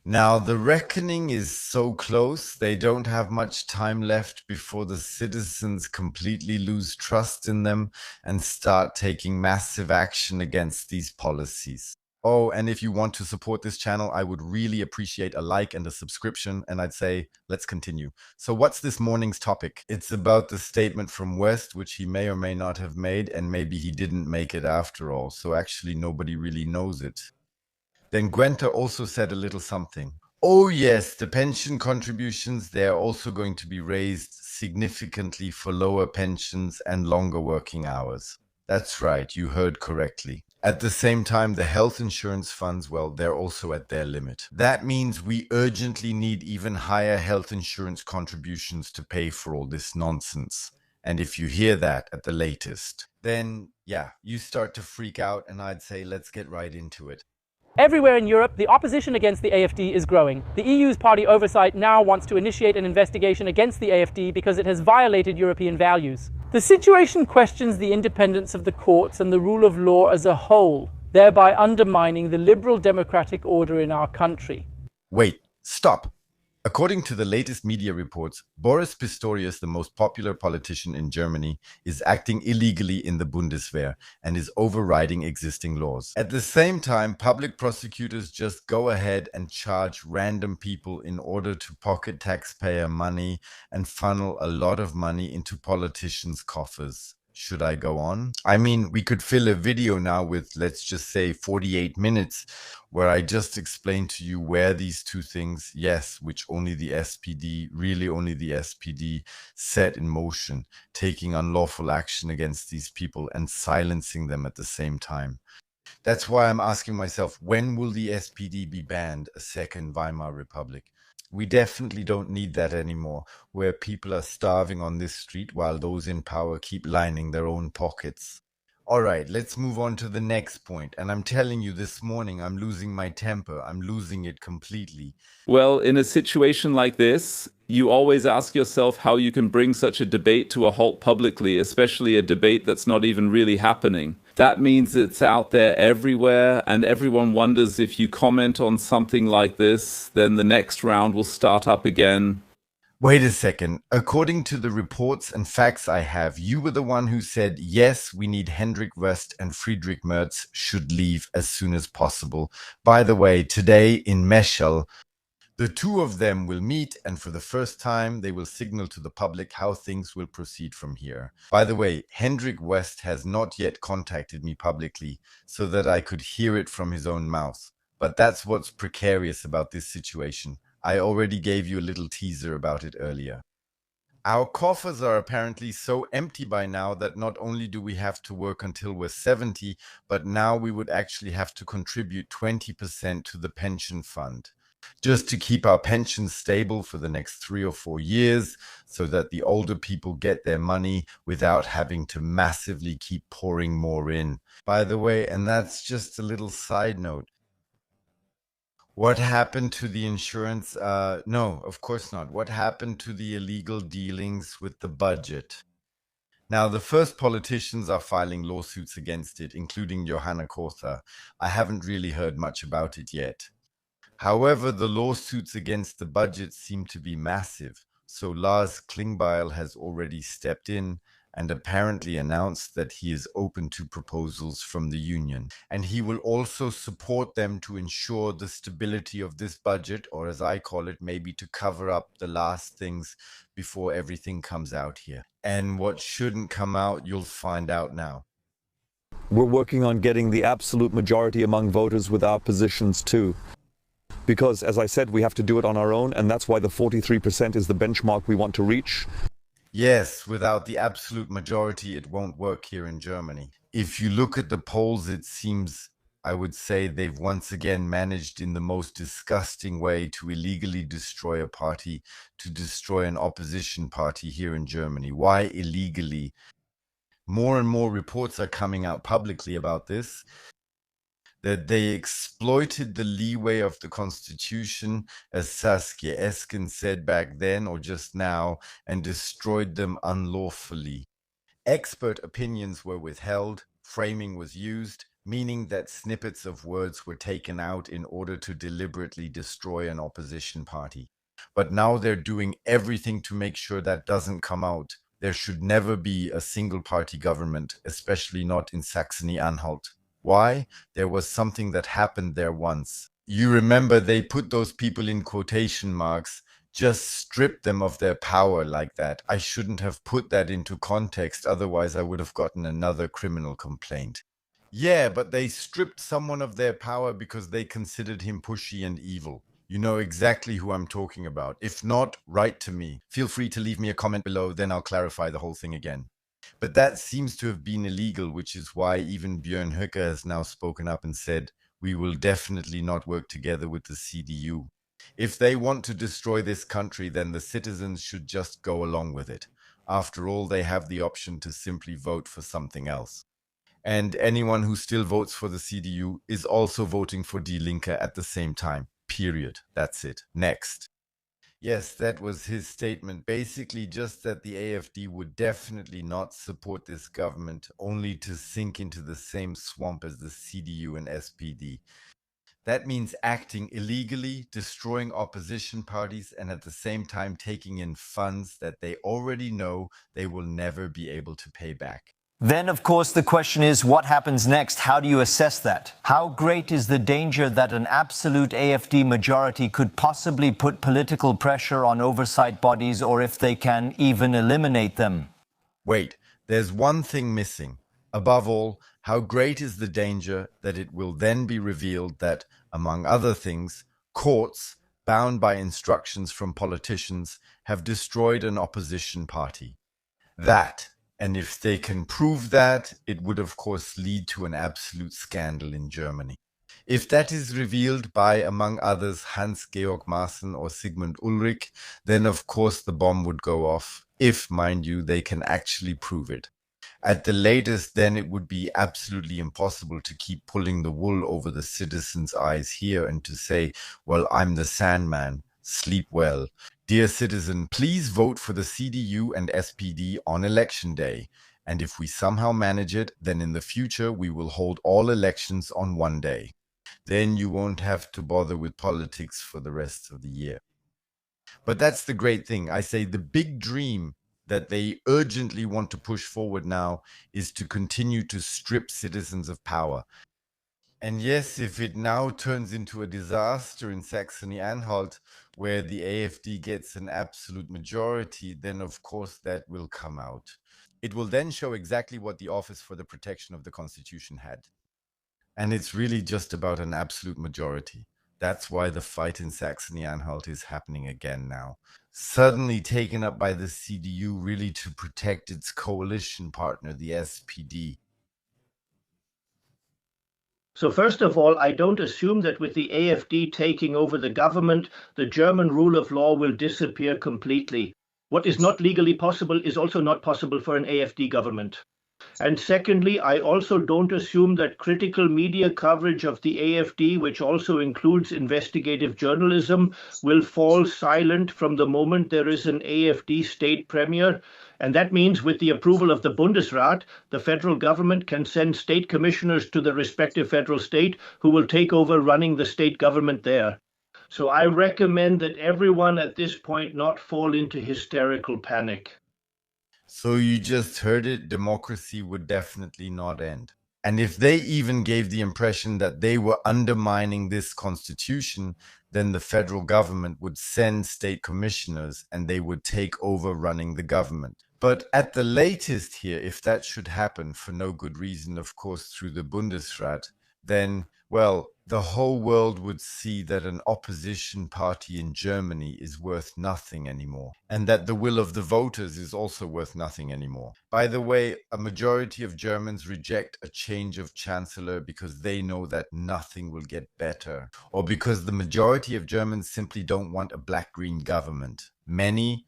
Now, the reckoning is so close, they don't have much time left before the citizens completely lose trust in them and start taking massive action against these policies. Oh, and if you want to support this channel, I would really appreciate a like and a subscription, and I'd say, let's continue. So what's this morning's topic? It's about the statement from West, which he may or may not have made, and maybe he didn't make it after all, so actually nobody really knows it. Then Gwenter also said a little something. Oh yes, the pension contributions, they are also going to be raised significantly for lower pensions and longer working hours. That's right, you heard correctly. At the same time, the health insurance funds, well, they're also at their limit. That means we urgently need even higher health insurance contributions to pay for all this nonsense. And if you hear that at the latest, then yeah, you start to freak out, and I'd say let's get right into it. Everywhere in Europe, the opposition against the AfD is growing. The EU's party oversight now wants to initiate an investigation against the AfD because it has violated European values. The situation questions the independence of the courts and the rule of law as a whole, thereby undermining the liberal democratic order in our country. Wait, stop. According to the latest media reports, Boris Pistorius, the most popular politician in Germany, is acting illegally in the Bundeswehr and is overriding existing laws. At the same time, public prosecutors just go ahead and charge random people in order to pocket taxpayer money and funnel a lot of money into politicians' coffers. Should I go on? I mean, we could fill a video now with, let's just say, 48 minutes, where I just explain to you where these two things, yes, which only the SPD, really only the SPD, set in motion, taking unlawful action against these people and silencing them at the same time. That's why I'm asking myself, when will the SPD be banned, a second Weimar Republic? We definitely don't need that anymore, where people are starving on this street while those in power keep lining their own pockets. All right, let's move on to the next point. And I'm telling you, this morning I'm losing my temper. I'm losing it completely. Well, in a situation like this, you always ask yourself how you can bring such a debate to a halt publicly, especially a debate that's not even really happening. That means it's out there everywhere, and everyone wonders if you comment on something like this, then the next round will start up again. Wait a second. According to the reports and facts I have, you were the one who said, yes, we need Hendrik West and Friedrich Merz should leave as soon as possible. By the way, today in Meschel, the two of them will meet, and for the first time, they will signal to the public how things will proceed from here. By the way, Hendrik West has not yet contacted me publicly so that I could hear it from his own mouth. But that's what's precarious about this situation. I already gave you a little teaser about it earlier. Our coffers are apparently so empty by now that not only do we have to work until we're 70, but now we would actually have to contribute 20% to the pension fund, just to keep our pensions stable for the next 3 or 4 years, so that the older people get their money without having to massively keep pouring more in. By the way, and that's just a little side note, what happened to the insurance? No, of course not. What happened to the illegal dealings with the budget? Now, the first politicians are filing lawsuits against it, including Johanna Kotha. I haven't really heard much about it yet. However, the lawsuits against the budget seem to be massive, so Lars Klingbeil has already stepped in and apparently announced that he is open to proposals from the union. And he will also support them to ensure the stability of this budget, or as I call it, maybe to cover up the last things before everything comes out here. And what shouldn't come out, you'll find out now. We're working on getting the absolute majority among voters with our positions too. Because, as I said, we have to do it on our own, and that's why the 43% is the benchmark we want to reach. Yes, without the absolute majority, it won't work here in Germany. If you look at the polls, it seems, I would say, they've once again managed in the most disgusting way to illegally destroy a party, to destroy an opposition party here in Germany. Why illegally? More and more reports are coming out publicly about this, that they exploited the leeway of the Constitution, as Saskia Esken said back then or just now, and destroyed them unlawfully. Expert opinions were withheld, framing was used, meaning that snippets of words were taken out in order to deliberately destroy an opposition party. But now they're doing everything to make sure that doesn't come out. There should never be a single-party government, especially not in Saxony-Anhalt. Why? There was something that happened there once. You remember they put those people in quotation marks, just stripped them of their power like that. I shouldn't have put that into context, otherwise I would have gotten another criminal complaint. Yeah, but they stripped someone of their power because they considered him pushy and evil. You know exactly who I'm talking about. If not, write to me. Feel free to leave me a comment below, then I'll clarify the whole thing again. But that seems to have been illegal, which is why even Björn Höcke has now spoken up and said, we will definitely not work together with the CDU. If they want to destroy this country, then the citizens should just go along with it. After all, they have the option to simply vote for something else. And anyone who still votes for the CDU is also voting for Die Linke at the same time. Period. That's it. Next. Yes, that was his statement. Basically just that the AfD would definitely not support this government, only to sink into the same swamp as the CDU and SPD. That means acting illegally, destroying opposition parties, and at the same time taking in funds that they already know they will never be able to pay back. Then, of course, the question is, what happens next? How do you assess that? How great is the danger that an absolute AfD majority could possibly put political pressure on oversight bodies, or if they can even eliminate them? Wait, there's one thing missing. Above all, how great is the danger that it will then be revealed that, among other things, courts, bound by instructions from politicians, have destroyed an opposition party. That, and if they can prove that, it would of course lead to an absolute scandal in Germany. If that is revealed by, among others, Hans-Georg Maaßen or Sigmund Ulrich, then of course the bomb would go off, if, mind you, they can actually prove it. At the latest, then it would be absolutely impossible to keep pulling the wool over the citizens' eyes here and to say, well, I'm the Sandman, sleep well. Dear citizen, please vote for the CDU and SPD on election day. And if we somehow manage it, then in the future we will hold all elections on one day. Then you won't have to bother with politics for the rest of the year. But that's the great thing. I say the big dream that they urgently want to push forward now is to continue to strip citizens of power. And yes, if it now turns into a disaster in Saxony-Anhalt, where the AfD gets an absolute majority, then of course that will come out. It will then show exactly what the Office for the Protection of the Constitution had. And it's really just about an absolute majority. That's why the fight in Saxony-Anhalt is happening again now. Suddenly taken up by the CDU really to protect its coalition partner, the SPD. So first of all, I don't assume that with the AfD taking over the government, the German rule of law will disappear completely. What is not legally possible is also not possible for an AfD government. And secondly, I also don't assume that critical media coverage of the AfD, which also includes investigative journalism, will fall silent from the moment there is an AfD state premier. And that means with the approval of the Bundesrat, the federal government can send state commissioners to the respective federal state who will take over running the state government there. So I recommend that everyone at this point not fall into hysterical panic. So you just heard it, democracy would definitely not end. And if they even gave the impression that they were undermining this constitution, then the federal government would send state commissioners and they would take over running the government. But at the latest here, if that should happen for no good reason, of course, through the Bundesrat, then, well, the whole world would see that an opposition party in Germany is worth nothing anymore, and that the will of the voters is also worth nothing anymore. By the way, a majority of Germans reject a change of chancellor because they know that nothing will get better, or because the majority of Germans simply don't want a black-green government. Many,